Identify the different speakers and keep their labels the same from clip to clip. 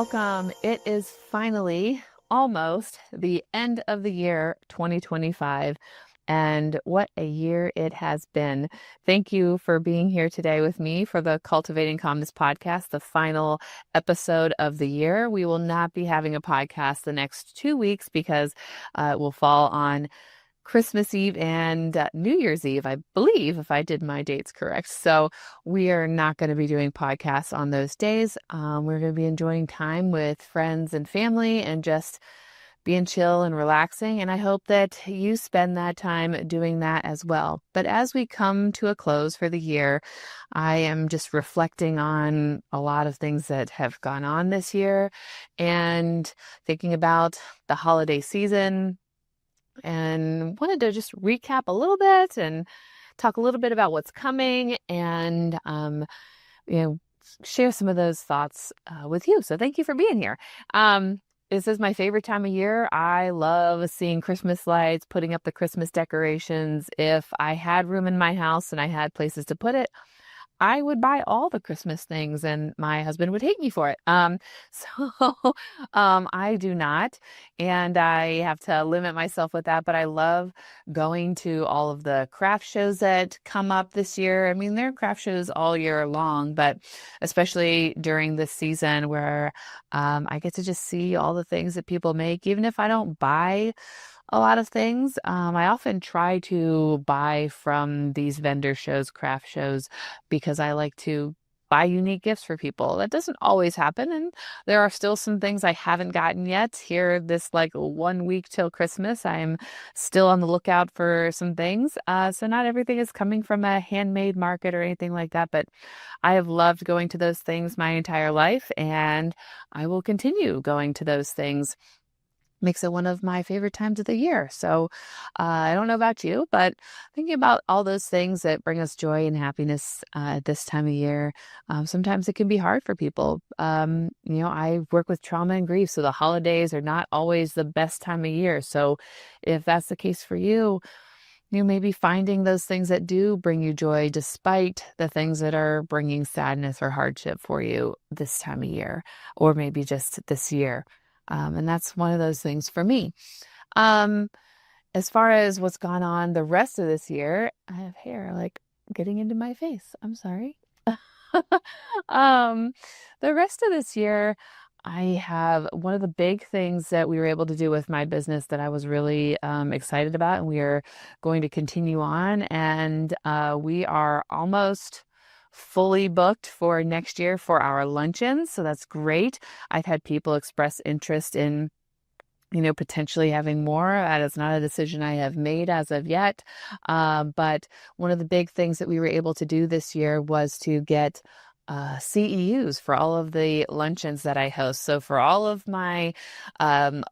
Speaker 1: welcome. It is finally almost the end of the year 2025. And what a year it has been. Thank you for being here today with me for the Cultivating Calmness podcast, the final episode of the year. We will not be having a podcast the next 2 weeks because it will fall on Christmas Eve and New Year's Eve, I believe, if I did my dates correct. So we are not going to be doing podcasts on those days. We're going to be enjoying time with friends and family and just being chill and relaxing. And I hope that you spend that time doing that as well. But as we come to a close for the year, I am just reflecting on a lot of things that have gone on this year and thinking about the holiday season, and wanted to just recap a little bit and talk a little bit about what's coming and, share some of those thoughts with you. So thank you for being here. This is my favorite time of year. I love seeing Christmas lights, putting up the Christmas decorations. If I had room in my house and I had places to put it, I would buy all the Christmas things and my husband would hate me for it. I do not, and I have to limit myself with that, but I love going to all of the craft shows that come up this year. I mean, there are craft shows all year long, but especially during this season where I get to just see all the things that people make, even if I don't buy a lot of things. I often try to buy from these vendor shows, craft shows, because I like to buy unique gifts for people. That doesn't always happen. And there are still some things I haven't gotten yet here this 1 week till Christmas. I'm still on the lookout for some things. So not everything is coming from a handmade market or anything like that, but I have loved going to those things my entire life, and I will continue going to those things. Makes it one of my favorite times of the year. So I don't know about you, but thinking about all those things that bring us joy and happiness at this time of year, sometimes it can be hard for people. I work with trauma and grief, so the holidays are not always the best time of year. So if that's the case for you, you may be finding those things that do bring you joy despite the things that are bringing sadness or hardship for you this time of year, or maybe just this year. And that's one of those things for me. As far as what's gone on the rest of this year, I have hair getting into my face. I'm sorry. The rest of this year, I have one of the big things that we were able to do with my business that I was really excited about, and we are going to continue on. And we are almost fully booked for next year for our luncheons. So that's great. I've had people express interest in, potentially having more. That is not a decision I have made as of yet. But one of the big things that we were able to do this year was to get CEUs for all of the luncheons that I host. So for all of my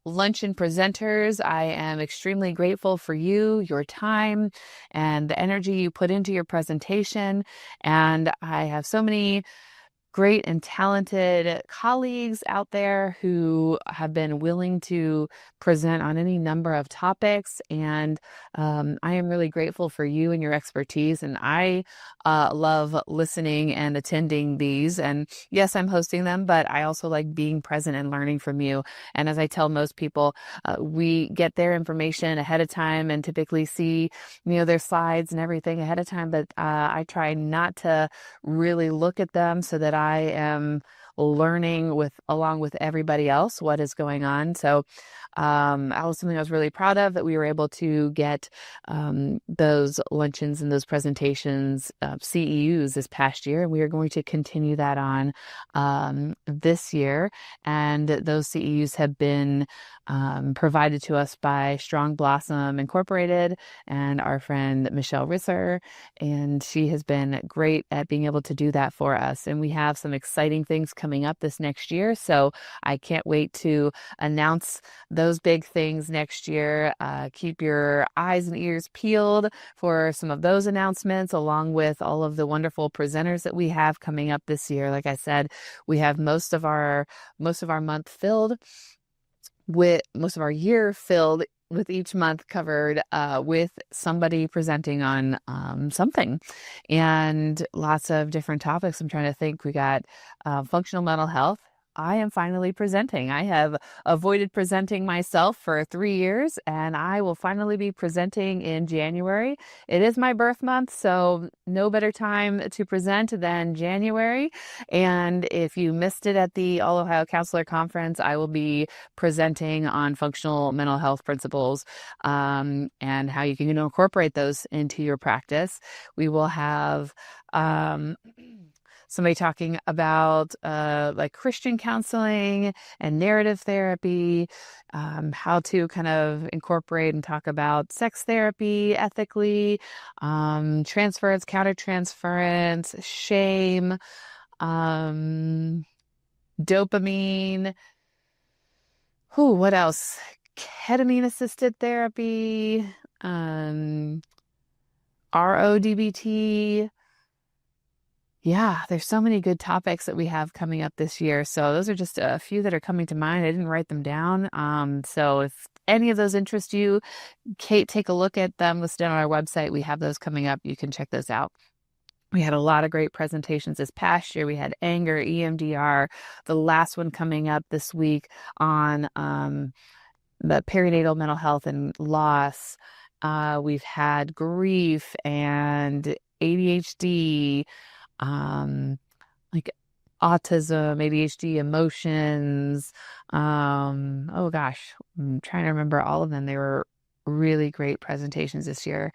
Speaker 1: luncheon presenters, I am extremely grateful for you, your time, and the energy you put into your presentation. And I have so many great and talented colleagues out there who have been willing to present on any number of topics. And I am really grateful for you and your expertise. And I love listening and attending these. And yes, I'm hosting them, but I also like being present and learning from you. And as I tell most people, we get their information ahead of time and typically see, their slides and everything ahead of time. But I try not to really look at them so that I am learning along with everybody else what is going on. So that was something I was really proud of, that we were able to get those luncheons and those presentations, CEUs this past year. And we are going to continue that on this year. And those CEUs have been provided to us by Strong Blossom Incorporated and our friend 𝗪𝗁𝘁'𝘀. And she has been great at being able to do that for us. And we have some exciting things coming up this next year. So I can't wait to announce those big things next year. Keep your eyes and ears peeled for some of those announcements, along with all of the wonderful presenters that we have coming up this year. Like I said, we have most of our month filled with most of our year filled with each month covered with somebody presenting on something, and lots of different topics. I'm trying to think. We got functional mental health, I am finally presenting. I have avoided presenting myself for 3 years, and I will finally be presenting in January. It is my birth month, so no better time to present than January. And if you missed it at the All Ohio Counselor Conference, I will be presenting on functional mental health principles, and how you can incorporate those into your practice. We will have somebody talking about like Christian counseling and narrative therapy, how to kind of incorporate and talk about sex therapy ethically, transference, countertransference, shame, dopamine. What else? Ketamine assisted therapy, RODBT. Yeah, there's so many good topics that we have coming up this year. So those are just a few that are coming to mind. I didn't write them down. So if any of those interest you, Kate, take a look at them listed on our website. We have those coming up. You can check those out. We had a lot of great presentations this past year. We had anger, EMDR, the last one coming up this week on the perinatal mental health and loss. We've had grief and ADHD, like autism, ADHD, emotions. Oh gosh, I'm trying to remember all of them. They were really great presentations this year.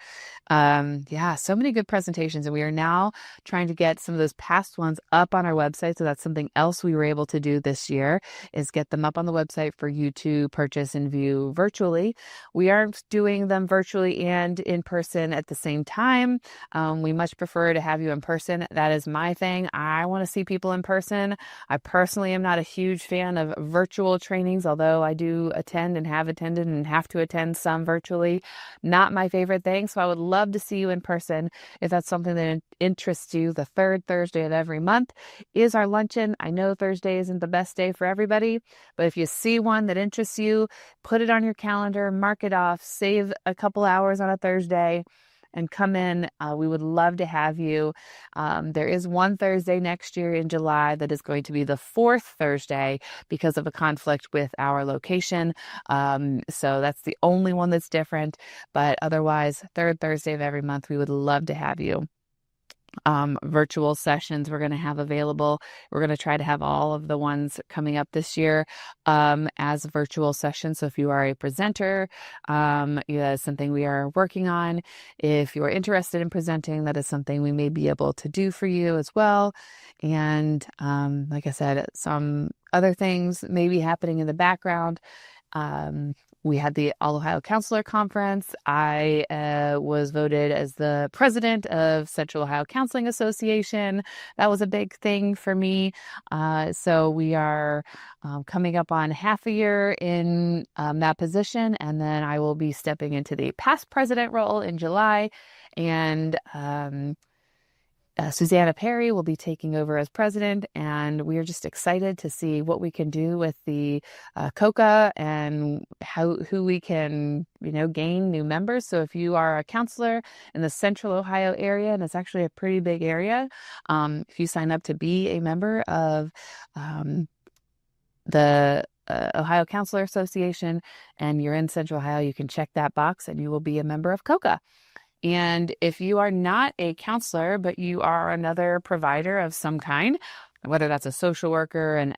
Speaker 1: Yeah, so many good presentations, and we are now trying to get some of those past ones up on our website. So that's something else we were able to do this year, is get them up on the website for you to purchase and view virtually. We aren't doing them virtually and in person at the same time. We much prefer to have you in person. That is my thing. I want to see people in person. I personally am not a huge fan of virtual trainings, although I do attend and have attended and have to attend some virtually. Not my favorite thing. So I would love to see you in person. If that's something that interests you, the third Thursday of every month is our luncheon. I know Thursday isn't the best day for everybody, but if you see one that interests you, put it on your calendar, mark it off, save a couple hours on a Thursday, and come in. We would love to have you. There is one Thursday next year in July that is going to be the fourth Thursday because of a conflict with our location. So that's the only one that's different. But otherwise, third Thursday of every month, we would love to have you. Virtual sessions we're going to have available. We're going to try to have all of the ones coming up this year as virtual sessions. So if you are a presenter, that is something we are working on. If you are interested in presenting, that is something we may be able to do for you as well. And like I said, some other things may be happening in the background. We had the All Ohio Counselor Conference. I was voted as the president of Central Ohio Counseling Association. That was a big thing for me. So we are coming up on half a year in that position, and then I will be stepping into the past president role in July. And Susanna Perry will be taking over as president, and we are just excited to see what we can do with the COCA and who we can, gain new members. So if you are a counselor in the Central Ohio area, and it's actually a pretty big area, if you sign up to be a member of the Ohio Counselor Association and you're in Central Ohio, you can check that box and you will be a member of COCA. And if you are not a counselor, but you are another provider of some kind, whether that's a social worker, an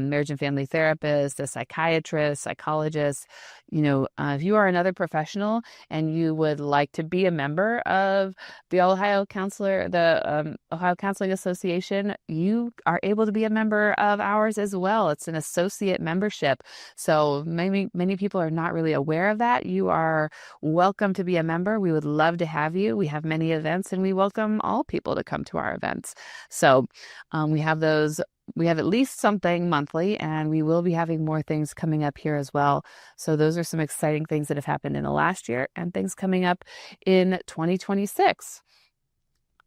Speaker 1: marriage and family therapist, a psychiatrist, psychologist, if you are another professional and you would like to be a member of the Ohio Counselor, the Ohio Counseling Association, you are able to be a member of ours as well. It's an associate membership. So many people are not really aware of that. You are welcome to be a member. We would love to have you. We have many events and we welcome all people to come to our events. So we have those. We have at least something monthly, and we will be having more things coming up here as well. So those are some exciting things that have happened in the last year and things coming up in 2026.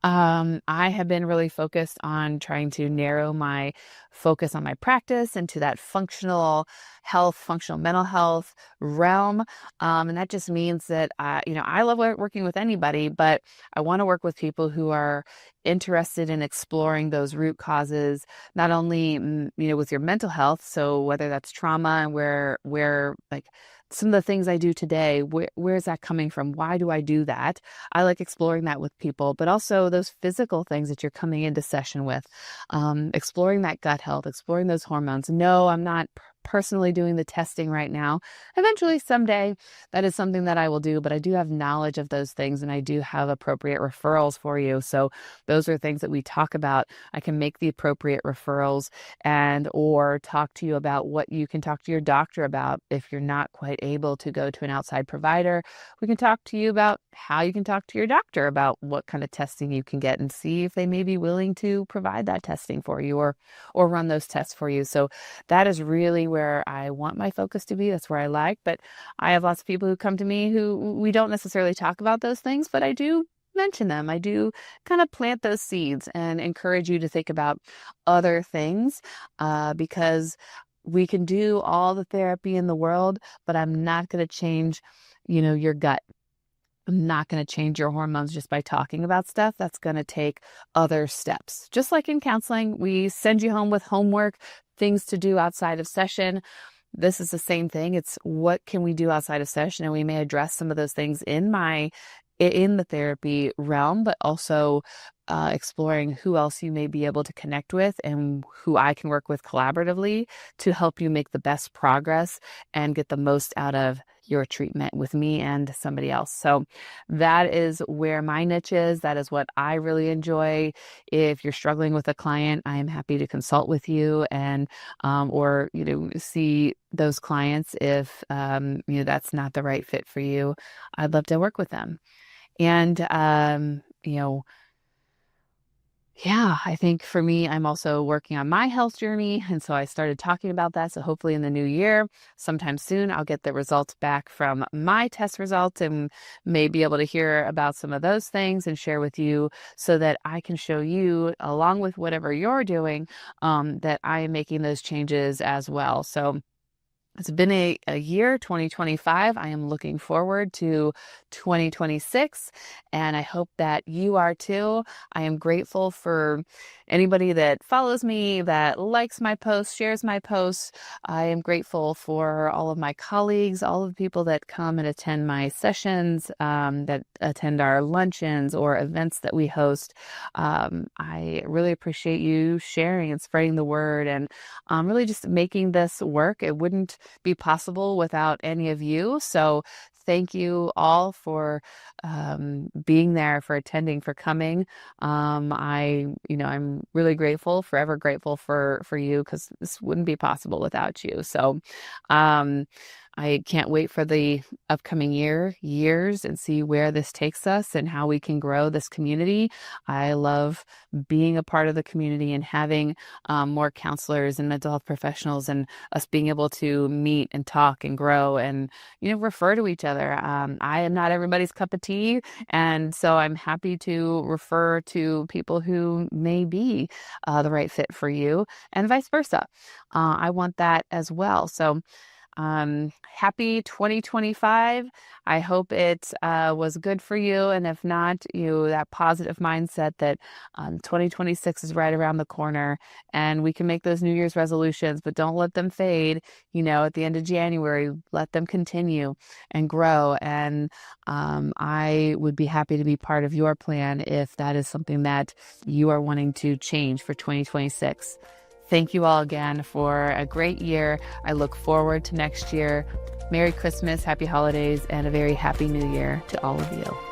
Speaker 1: I have been really focused on trying to narrow my focus on my practice into that functional health, functional mental health realm. And that just means that I love working with anybody, but I want to work with people who are interested in exploring those root causes, not only, with your mental health. So whether that's trauma and where like some of the things I do today, where is that coming from? Why do I do that? I like exploring that with people, but also those physical things that you're coming into session with, exploring that gut health, exploring those hormones. No, I'm not personally doing the testing right now. Eventually, someday, that is something that I will do, but I do have knowledge of those things and I do have appropriate referrals for you. So those are things that we talk about. I can make the appropriate referrals or talk to you about what you can talk to your doctor about if you're not quite able to go to an outside provider. We can talk to you about how you can talk to your doctor about what kind of testing you can get and see if they may be willing to provide that testing for you or run those tests for you. So that is really where I want my focus to be. That's where I like, but I have lots of people who come to me who we don't necessarily talk about those things, but I do mention them. I do kind of plant those seeds and encourage you to think about other things, because we can do all the therapy in the world, but I'm not going to change, your gut. I'm not going to change your hormones just by talking about stuff. That's going to take other steps. Just like in counseling, we send you home with homework, things to do outside of session. This is the same thing. It's what can we do outside of session? And we may address some of those things in the therapy realm, but also exploring who else you may be able to connect with and who I can work with collaboratively to help you make the best progress and get the most out of your treatment with me and somebody else. So that is where my niche is. That is what I really enjoy. If you're struggling with a client, I am happy to consult with you and or see those clients if that's not the right fit for you. I'd love to work with them. And yeah, I think for me, I'm also working on my health journey. And so I started talking about that. So hopefully in the new year, sometime soon, I'll get the results back from my test results and may be able to hear about some of those things and share with you so that I can show you, along with whatever you're doing, that I am making those changes as well. So it's been a year, 2025. I am looking forward to 2026, and I hope that you are too. I am grateful for anybody that follows me, that likes my posts, shares my posts. I am grateful for all of my colleagues, all of the people that come and attend my sessions, that attend our luncheons or events that we host. I really appreciate you sharing and spreading the word and really just making this work. It wouldn't be possible without any of you. So thank you all for being there, for attending, for coming. I'm really grateful, forever grateful for you, because this wouldn't be possible without you. So I can't wait for the upcoming years and see where this takes us and how we can grow this community. I love being a part of the community and having more counselors and mental health professionals and us being able to meet and talk and grow and, refer to each other. I am not everybody's cup of tea. And so I'm happy to refer to people who may be the right fit for you and vice versa. I want that as well. So happy 2025. I hope it was good for you. And if not, that positive mindset that 2026 is right around the corner and we can make those New Year's resolutions, but don't let them fade. At the end of January, let them continue and grow. And I would be happy to be part of your plan if that is something that you are wanting to change for 2026. Thank you all again for a great year. I look forward to next year. Merry Christmas, happy holidays, and a very happy new year to all of you.